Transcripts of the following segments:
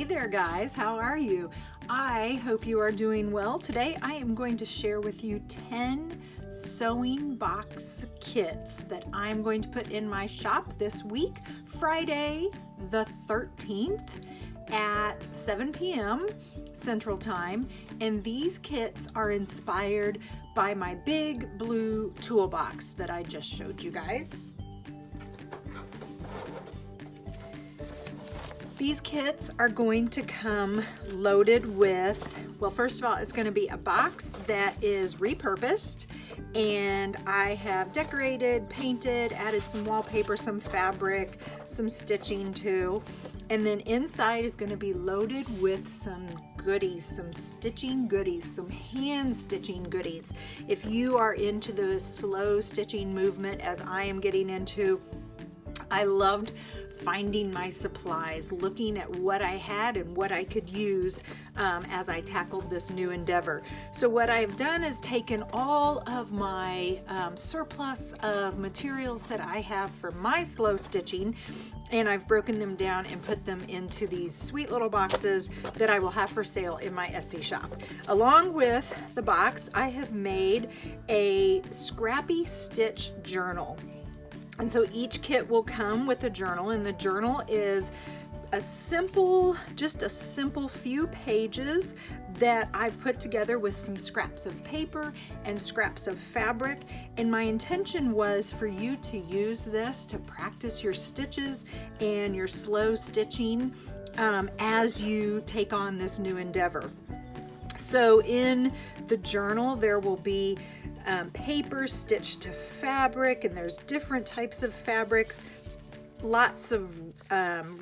Hey there guys, how are you? I hope you are doing well. Today I am going to share with you 10 sewing box kits that I'm going to put in my shop this week, Friday the 13th at 7 p.m. Central Time, and these kits are inspired by my big blue toolbox that I just showed you guys. These kits are going to come loaded with, well, first of all, it's going to be a box that is repurposed, and I have decorated, painted, added some wallpaper, some fabric, some stitching too. And then inside is going to be loaded with some goodies, some stitching goodies, some hand stitching goodies. If you are into the slow stitching movement as I am getting into, I loved finding my supplies, looking at what I had and what I could use as I tackled this new endeavor. So what I've done is taken all of my surplus of materials that I have for my slow stitching, and I've broken them down and put them into these sweet little boxes that I will have for sale in my Etsy shop. Along with the box, I have made a Scrappy Stitch Journal. And so each kit will come with a journal, and the journal is a simple, just a simple few pages that I've put together with some scraps of paper and scraps of fabric. And my intention was for you to use this to practice your stitches and your slow stitching as you take on this new endeavor. So in the journal, there will be paper stitched to fabric, and there's different types of fabrics, lots of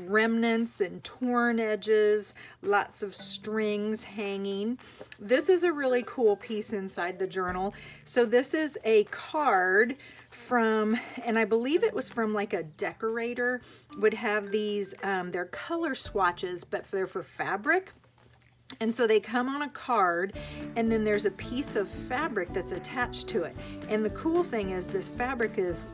remnants and torn edges, lots of strings hanging. This is a really cool piece inside the journal. So this is a card from, and I believe it was from like a decorator, would have these, they're color swatches, but they're for fabric. And so they come on a card, and then there's a piece of fabric that's attached to it. And the cool thing is this fabric is,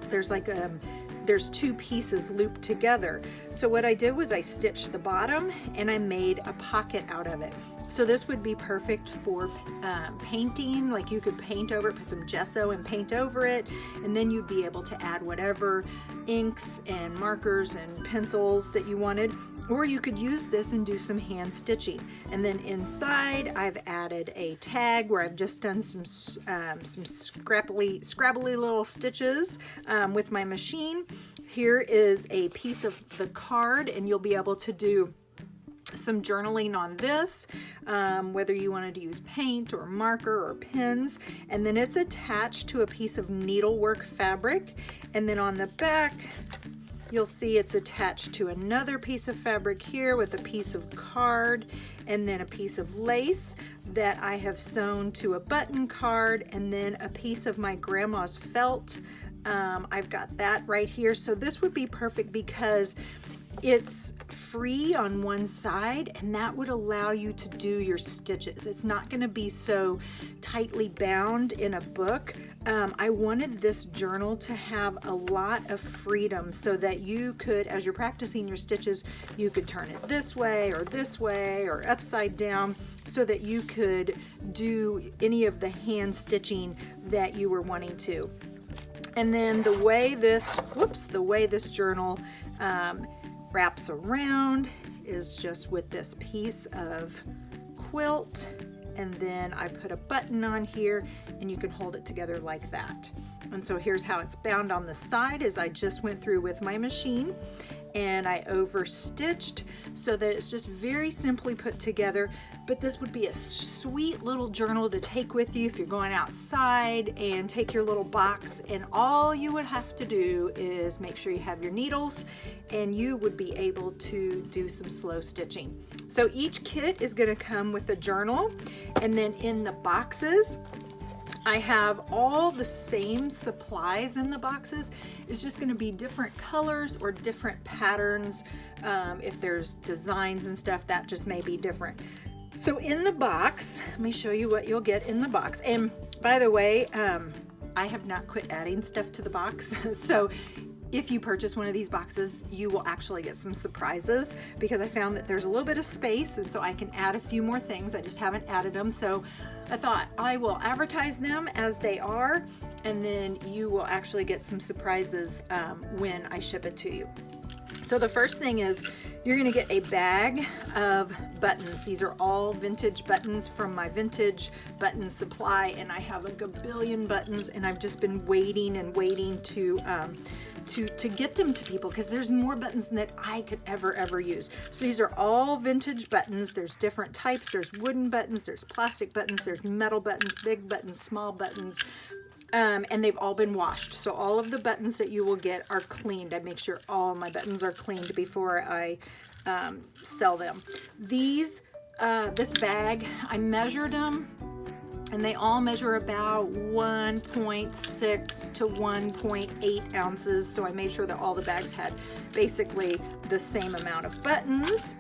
there's two pieces looped together. So what I did was I stitched the bottom and I made a pocket out of it. So this would be perfect for painting. Like you could paint over it, put some gesso and paint over it, and then you'd be able to add whatever inks and markers and pencils that you wanted. Or you could use this and do some hand stitching. And then inside I've added a tag where I've just done some scrabbly little stitches with my machine. Here is a piece of the card, and you'll be able to do some journaling on this, whether you wanted to use paint or marker or pens. And then it's attached to a piece of needlework fabric. And then on the back, you'll see it's attached to another piece of fabric here with a piece of card, and then a piece of lace that I have sewn to a button card, and then a piece of my grandma's felt. I've got that right here. So this would be perfect because it's free on one side, and that would allow you to do your stitches. It's not going to be so tightly bound in a book. I wanted this journal to have a lot of freedom so that you could, as you're practicing your stitches, you could turn it this way or upside down so that you could do any of the hand stitching that you were wanting to. And then the way this journal wraps around is just with this piece of quilt, and then I put a button on here, and you can hold it together like that. And so here's how it's bound on the side, is I just went through with my machine and I over stitched so that it's just very simply put together. But this would be a sweet little journal to take with you if you're going outside, and take your little box, and all you would have to do is make sure you have your needles, and you would be able to do some slow stitching. So each kit is going to come with a journal, and then in the boxes I have all the same supplies in the boxes. It's just going to be different colors or different patterns. If there's designs and stuff, that just may be different. So in the box, let me show you what you'll get in the box. And by the way, I have not quit adding stuff to the box. So if you purchase one of these boxes, you will actually get some surprises, because I found that there's a little bit of space, and so I can add a few more things. I just haven't added them, so I thought I will advertise them as they are, and then you will actually get some surprises when I ship it to you. So the first thing is you're going to get a bag of buttons. These are all vintage buttons from my vintage button supply, and I have a gabillion buttons, and I've just been waiting and waiting to get them to people, because there's more buttons than that I could ever use. So these are all vintage buttons. There's different types. There's wooden buttons, there's plastic buttons, there's metal buttons, big buttons, small buttons. And they've all been washed. So all of the buttons that you will get are cleaned. I make sure all my buttons are cleaned before I sell them. These, this bag, I measured them, and they all measure about 1.6 to 1.8 ounces. So I made sure that all the bags had basically the same amount of buttons.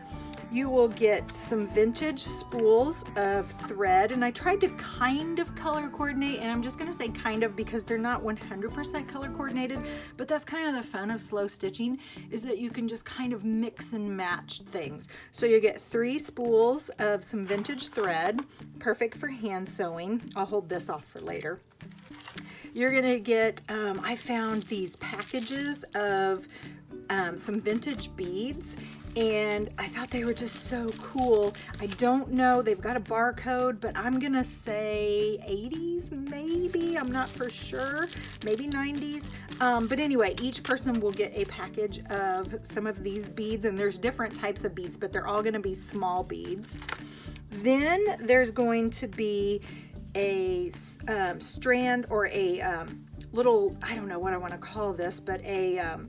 You will get some vintage spools of thread, and I tried to kind of color coordinate, and I'm just going to say kind of because they're not 100% color coordinated, but that's kind of the fun of slow stitching, is that you can just kind of mix and match things. So you get 3 spools of some vintage thread, perfect for hand sewing. I'll hold this off for later. You're going to get, I found these packages of some vintage beads, and I thought they were just so cool. I don't know, they've got a barcode, but I'm gonna say 80s maybe, I'm not for sure, maybe 90s. But anyway, each person will get a package of some of these beads, and there's different types of beads, but they're all gonna be small beads. Then there's going to be a strand, or a little, I don't know what I want to call this, but a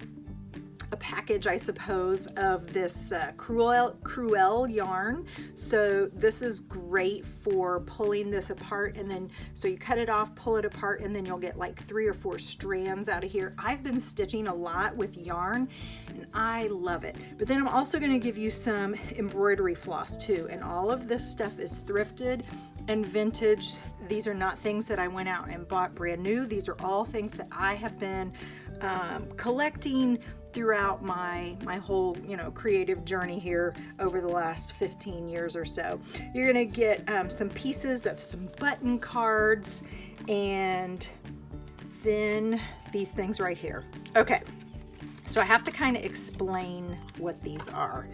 package, I suppose, of this Cruel yarn. So this is great for pulling this apart, and then so you cut it off, pull it apart, and then you'll get like 3 or 4 strands out of here. I've been stitching a lot with yarn, and I love it. But then I'm also going to give you some embroidery floss too, and all of this stuff is thrifted and vintage. These are not things that I went out and bought brand new. These are all things that I have been collecting throughout my whole, creative journey here over the last 15 years or so. You're gonna get some pieces of some button cards, and then these things right here. Okay, so I have to kind of explain what these are.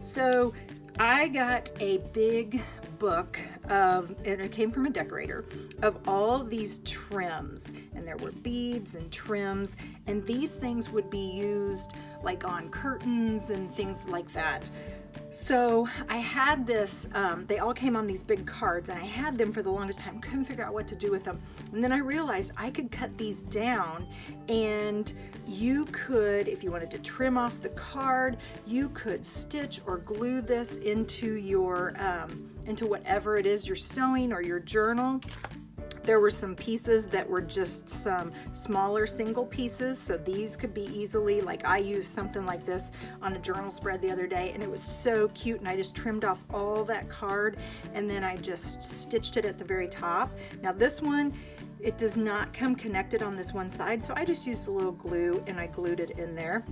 So I got a big book of, and it came from a decorator, of all these trims, and there were beads and trims, and these things would be used like on curtains and things like that. So I had this, they all came on these big cards, and I had them for the longest time, couldn't figure out what to do with them. And then I realized I could cut these down, and you could, if you wanted to trim off the card, you could stitch or glue this into your, into whatever it is you're sewing or your journal. There were some pieces that were just some smaller single pieces, so these could be easily, like I used something like this on a journal spread the other day, and it was so cute, and I just trimmed off all that card, and then I just stitched it at the very top. Now this one, it does not come connected on this one side, so I just used a little glue and I glued it in there.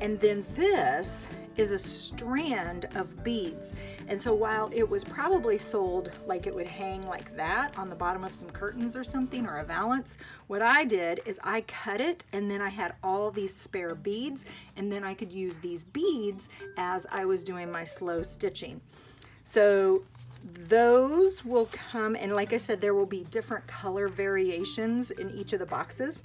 And then this is a strand of beads. And so while it was probably sold like it would hang like that on the bottom of some curtains or something, or a valance, what I did is I cut it, and then I had all these spare beads, and then I could use these beads as I was doing my slow stitching. So those will come, and like I said, there will be different color variations in each of the boxes.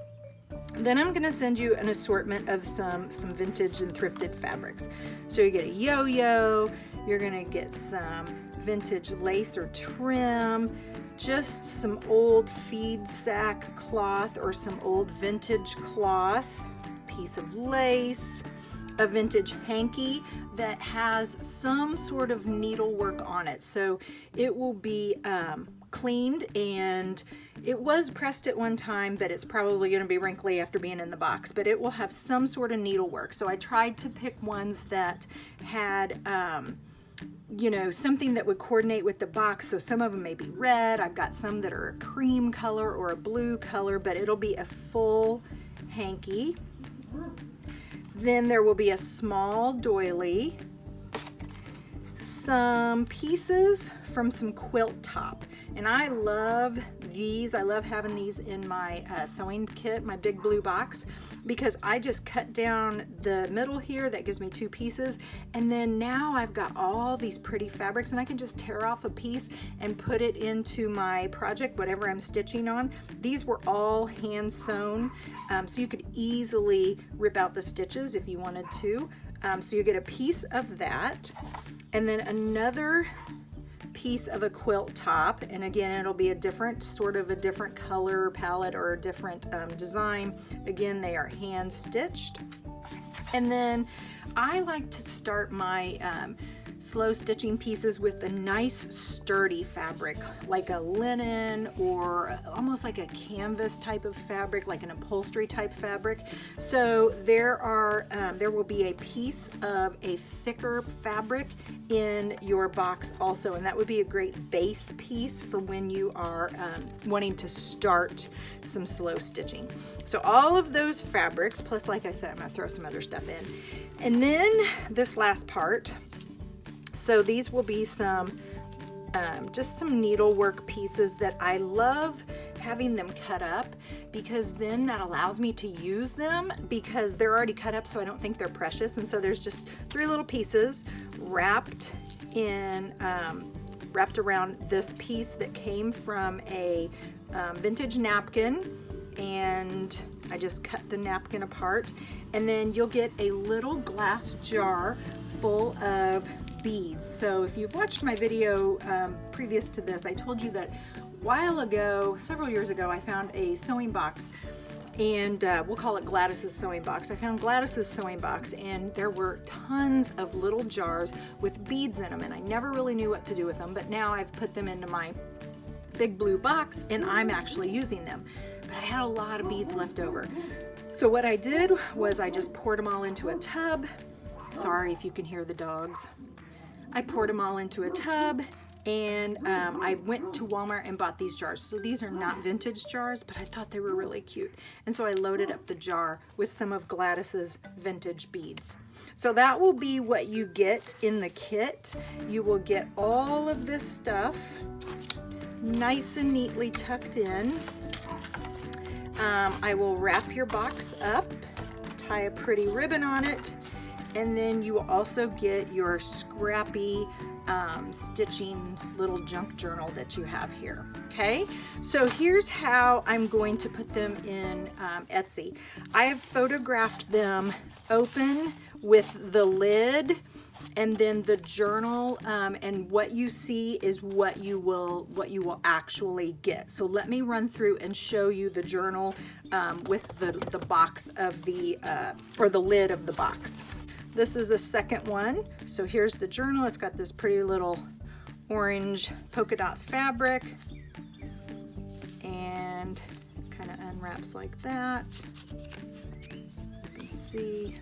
Then I'm going to send you an assortment of some vintage and thrifted fabrics. So you get a yo-yo, you're going to get some vintage lace or trim, just some old feed sack cloth or some old vintage cloth, piece of lace, a vintage hanky that has some sort of needlework on it. So it will be cleaned, and it was pressed at one time, but it's probably going to be wrinkly after being in the box, but it will have some sort of needlework. So I tried to pick ones that had something that would coordinate with the box. So some of them may be red. I've got some that are a cream color or a blue color, but it'll be a full hanky. Then there will be a small doily, some pieces from some quilt top. And I love these. I love having these in my sewing kit, my big blue box, because I just cut down the middle here. That gives me 2 pieces. And then now I've got all these pretty fabrics, and I can just tear off a piece and put it into my project, whatever I'm stitching on. These were all hand sewn, so you could easily rip out the stitches if you wanted to. So you get a piece of that, and then another piece of a quilt top, and again it'll be a different color palette or a different design. Again, they are hand stitched. And then I like to start my slow stitching pieces with a nice sturdy fabric, like a linen or almost like a canvas type of fabric, like an upholstery type fabric. So there will be a piece of a thicker fabric in your box also, and that would be a great base piece for when you are wanting to start some slow stitching. So all of those fabrics, plus like I said, I'm going to throw some other stuff in. And then this last part, so these will be some just some needlework pieces that I love having them cut up, because then that allows me to use them because they're already cut up, so I don't think they're precious. And so there's just 3 little pieces wrapped around this piece that came from a vintage napkin, and I just cut the napkin apart. And then you'll get a little glass jar full of beads. So if you've watched my video previous to this, I told you that a while ago, several years ago, I found a sewing box, and we'll call it Gladys's sewing box. I found Gladys's sewing box, and there were tons of little jars with beads in them, and I never really knew what to do with them, but now I've put them into my big blue box and I'm actually using them. But I had a lot of beads left over. So what I did was I just poured them all into a tub. Sorry if you can hear the dogs. I poured them all into a tub, and I went to Walmart and bought these jars. So these are not vintage jars, but I thought they were really cute. And so I loaded up the jar with some of Gladys's vintage beads. So that will be what you get in the kit. You will get all of this stuff nice and neatly tucked in. I will wrap your box up, tie a pretty ribbon on it, and then you will also get your Scrappy stitching little junk journal that you have here. Okay, so here's how I'm going to put them in Etsy. I have photographed them open with the lid and then the journal, and what you see is what you will actually get. So let me run through and show you the journal with the box of the or the lid of the box. This is a second one. So here's the journal. It's got this pretty little orange polka dot fabric, and kind of unwraps like that. You can see.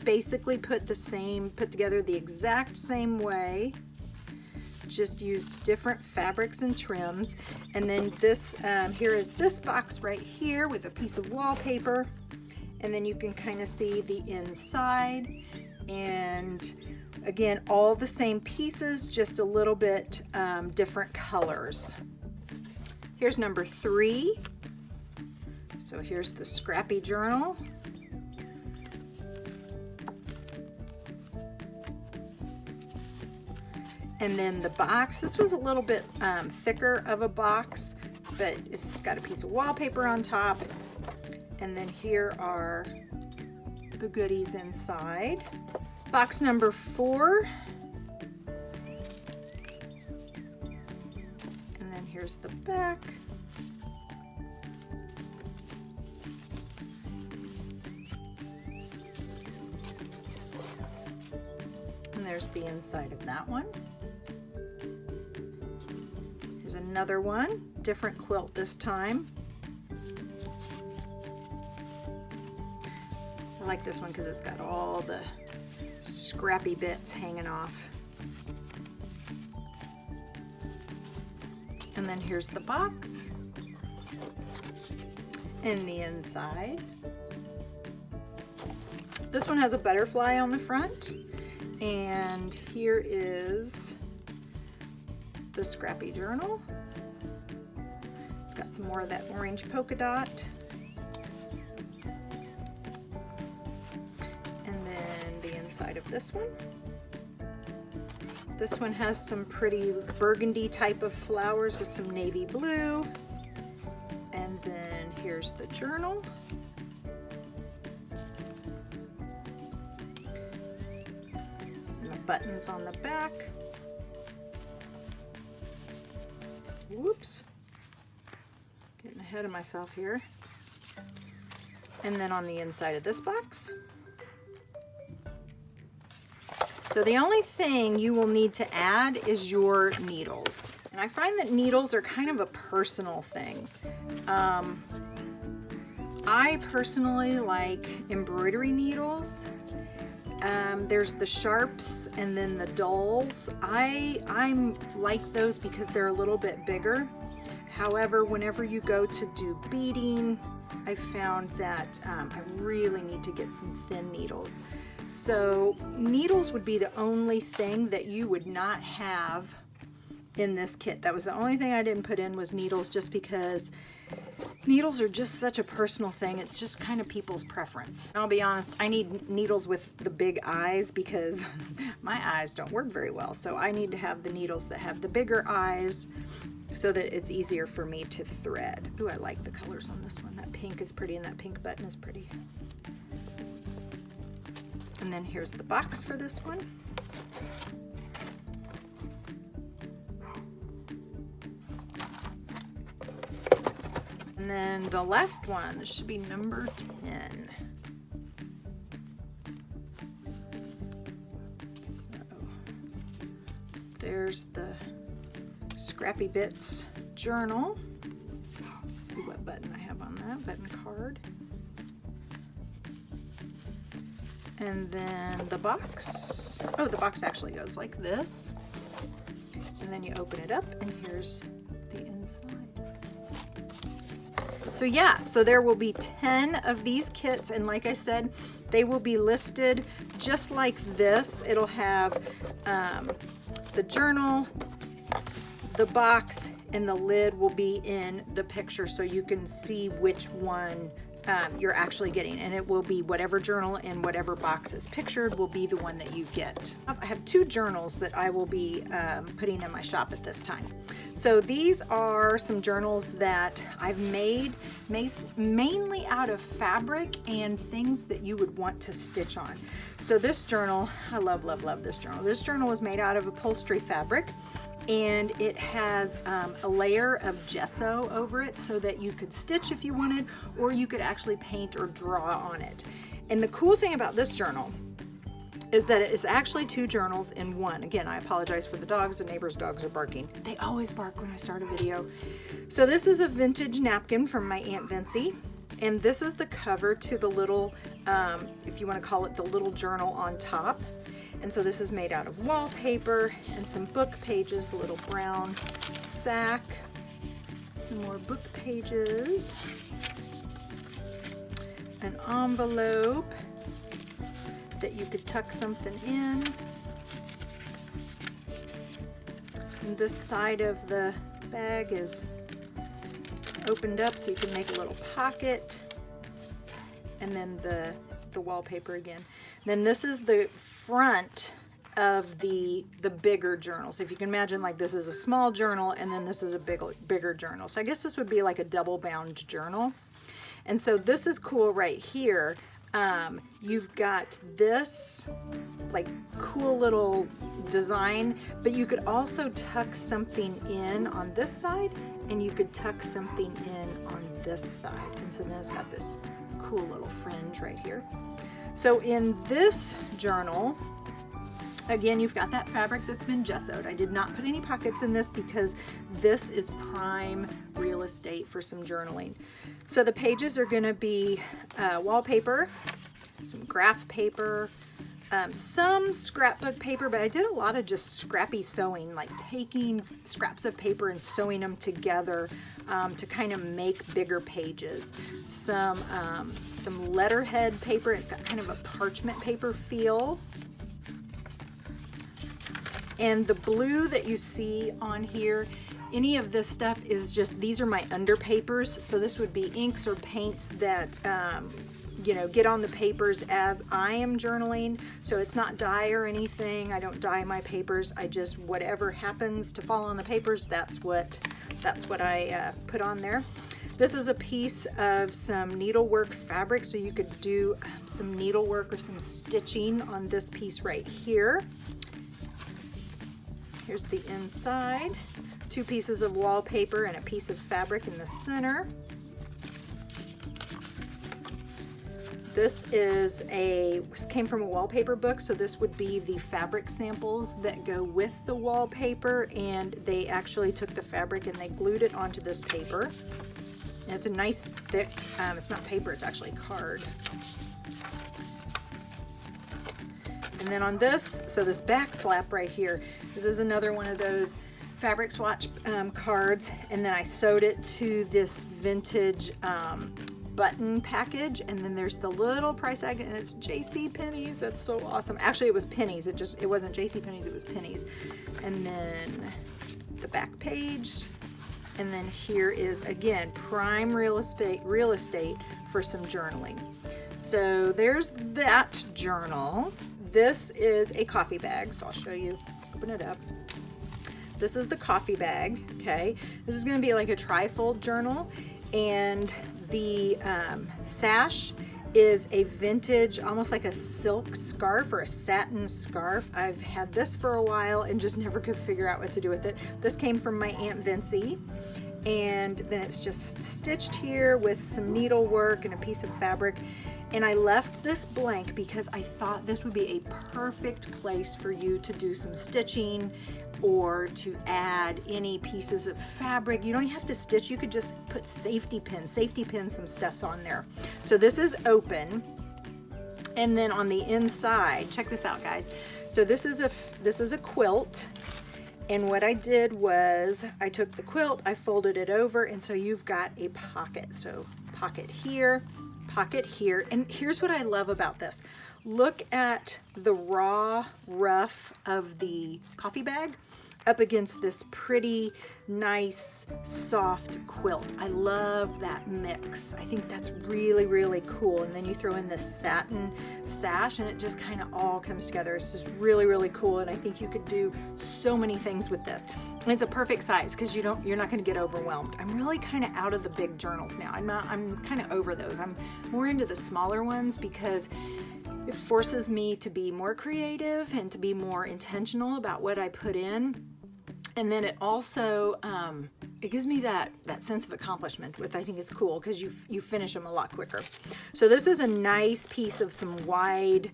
Basically put together the exact same way, just used different fabrics and trims. And then this here is this box right here with a piece of wallpaper, and then you can kind of see the inside, and again all the same pieces, just a little bit different colors. Here's number 3. So here's the Scrappy journal. And then the box, this was a little bit thicker of a box, but it's got a piece of wallpaper on top. And then here are the goodies inside. Box number 4. And then here's the back. And there's the inside of that one. Here's another one, different quilt this time. I like this one because it's got all the scrappy bits hanging off. And then here's the box and the inside. This one has a butterfly on the front, and here is the Scrappy Journal. It's got some more of that orange polka dot. And then the inside of this one. This one has some pretty burgundy type of flowers with some navy blue. And then here's the journal. And the buttons on the back. Whoops. Getting ahead of myself here. And then on the inside of this box. So the only thing you will need to add is your needles. And I find that needles are kind of a personal thing. I personally like embroidery needles. There's the sharps and then the dulls. I'm like those because they're a little bit bigger. However, whenever you go to do beading, I found that I really need to get some thin needles. So needles would be the only thing that you would not have in this kit. That was the only thing I didn't put in, was needles, just because needles are just such a personal thing. It's just kind of people's preference. And I'll be honest, I need needles with the big eyes because my eyes don't work very well. So I need to have the needles that have the bigger eyes so that it's easier for me to thread. Ooh, I like the colors on this one. That pink is pretty and that pink button is pretty. And then here's the box for this one. And then the last one, this should be number 10. So there's the Scrappy Bits journal. Let's see what button I have on that, button card. And then the box. Oh, the box actually goes like this. And then you open it up and here's the inside. So yeah, so there will be 10 of these kits, and like I said, they will be listed just like this. It'll have the journal, the box, and the lid will be in the picture so you can see which one you're actually getting, and it will be whatever journal and whatever box is pictured will be the one that you get. I have 2 journals that I will be putting in my shop at this time. So these are some journals that I've made mainly out of fabric and things that you would want to stitch on. So this journal, I love, love, love this journal. This journal was made out of upholstery fabric, and it has a layer of gesso over it so that you could stitch if you wanted, or you could actually paint or draw on it. And the cool thing about this journal is that it is actually 2 journals in one. Again, I apologize for the dogs. The neighbor's dogs are barking. They always bark when I start a video. So this is a vintage napkin from my Aunt Vincy. And this is the cover to the little, if you want to call it the little journal on top. And so this is made out of wallpaper and some book pages, a little brown sack, some more book pages, an envelope that you could tuck something in. And this side of the bag is opened up so you can make a little pocket. And then the wallpaper again. Then this is the front of the bigger journal. So if you can imagine, like, this is a small journal and then this is a bigger journal. So I guess this would be like a double bound journal. And so this is cool right here. You've got this like cool little design, but you could also tuck something in on this side and you could tuck something in on this side. And so then it's got this cool little fringe right here. So in this journal, again, you've got that fabric that's been gessoed. I did not put any pockets in this because this is prime real estate for some journaling. So the pages are going to be wallpaper, some graph paper, some scrapbook paper, but I did a lot of just scrappy sewing, like taking scraps of paper and sewing them together to kind of make bigger pages. Some letterhead paper. It's got kind of a parchment paper feel. And the blue that you see on here, any of this stuff is just, these are my under papers. So this would be inks or paints that you know, get on the papers as I am journaling. So it's not dye or anything. I don't dye my papers. I just, whatever happens to fall on the papers, that's what I put on there. This is a piece of some needlework fabric, so you could do some needlework or some stitching on this piece right here. Here's the inside. 2 pieces of wallpaper and a piece of fabric in the center. This came from a wallpaper book, so this would be the fabric samples that go with the wallpaper, and they actually took the fabric and they glued it onto this paper. And it's a nice thick, it's not paper, it's actually card. And then on this, so this back flap right here, this is another one of those fabric swatch cards, and then I sewed it to this vintage button package, and then there's the little price tag, and it's JCPenney's. That's so awesome. Actually, it was pennies. It wasn't JCPenney's, it was pennies. And then the back page, and then here is again prime real estate for some journaling. So there's that journal. This is a coffee bag, so I'll show you. Open it up. This is the coffee bag. Okay, this is going to be like a trifold journal, and the sash is a vintage, almost like a silk scarf or a satin scarf. I've had this for a while and just never could figure out what to do with it. This came from my Aunt Vincy, and then it's just stitched here with some needlework and a piece of fabric. And I left this blank because I thought this would be a perfect place for you to do some stitching or to add any pieces of fabric. You don't have to stitch, you could just put safety pin some stuff on there. So this is open, and then on the inside, check this out guys. So this is a quilt, and what I did was I took the quilt, I folded it over, and so you've got a pocket. So pocket here, and here's what I love about this. Look at the raw rough of the coffee bag up against this pretty nice soft quilt. I love that mix. I think that's really, really cool. And then you throw in this satin sash and it just kind of all comes together. It's just really, really cool. And I think you could do so many things with this. And it's a perfect size because you're not going to get overwhelmed. I'm really kind of out of the big journals now. I'm kind of over those. I'm more into the smaller ones because it forces me to be more creative and to be more intentional about what I put in. And then it also, it gives me that sense of accomplishment, which I think is cool because you finish them a lot quicker. So this is a nice piece of some wide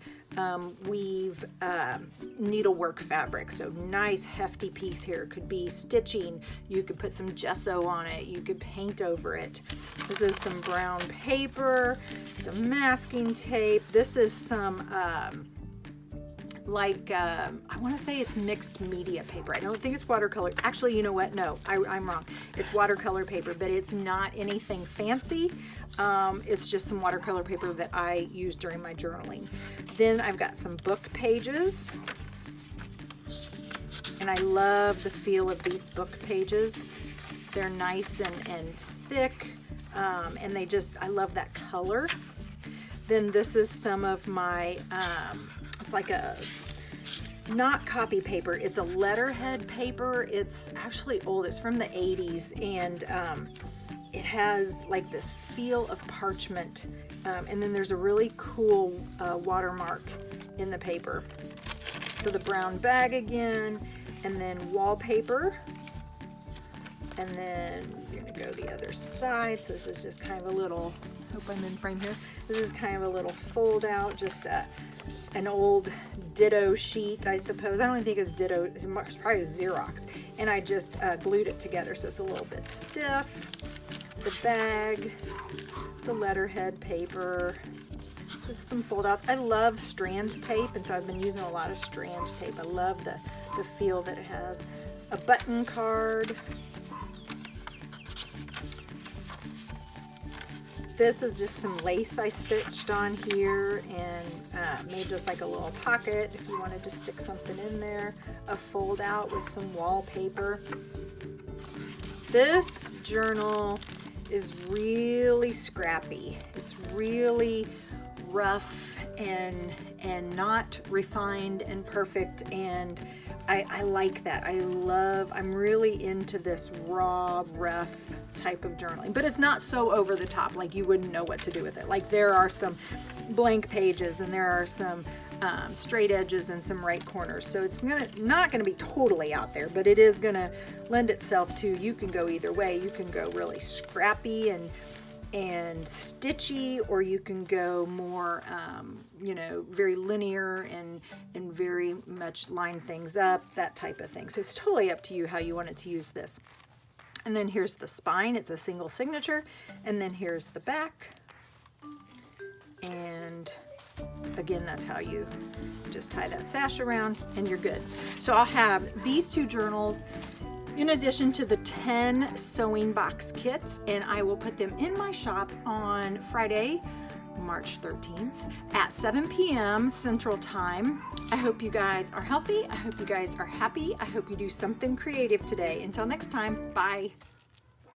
weave needlework fabric. So nice hefty piece here. Could be stitching. You could put some gesso on it. You could paint over it. This is some brown paper, some masking tape. This is some I want to say it's mixed media paper. I don't think it's watercolor. Actually, you know what? No, I'm wrong. It's watercolor paper, but it's not anything fancy. It's just some watercolor paper that I use during my journaling. Then I've got some book pages, and I love the feel of these book pages. They're nice and thick, and I love that color. Then this is some of my, it's like a, not copy paper, it's a letterhead paper. It's actually old, it's from the 80s, and it has like this feel of parchment. And then there's a really cool watermark in the paper. So the brown bag again, and then wallpaper. And then we're gonna go the other side. So this is just kind of a little, hope I'm in frame here. This is kind of a little fold out, just an old ditto sheet, I suppose. I don't even think it's ditto, it's probably Xerox. And I just glued it together so it's a little bit stiff. The bag, the letterhead paper, This is some fold outs. I love strand tape, and so I've been using a lot of strand tape. I love the feel that it has. A button card. This is just some lace I stitched on here and made just like a little pocket if you wanted to stick something in there. A fold out with some wallpaper. This journal is really scrappy. It's really rough and not refined and perfect, and I like that. I'm really into this raw, rough type of journaling, but it's not so over the top like you wouldn't know what to do with it. Like there are some blank pages and there are some straight edges and some right corners, so it's not gonna be totally out there, but it is gonna lend itself to, you can go either way. You can go really scrappy and stitchy, or you can go more you know, very linear and very much line things up, that type of thing. So it's totally up to you how you wanted to use this. And then here's the spine. It's a single signature, and then here's the back, and again, that's how you just tie that sash around and you're good. So I'll have these two journals in addition to the 10 sewing box kits, and I will put them in my shop on Friday, March 13th at 7 p.m. Central Time. I hope you guys are healthy. I hope you guys are happy. I hope you do something creative today. Until next time, bye.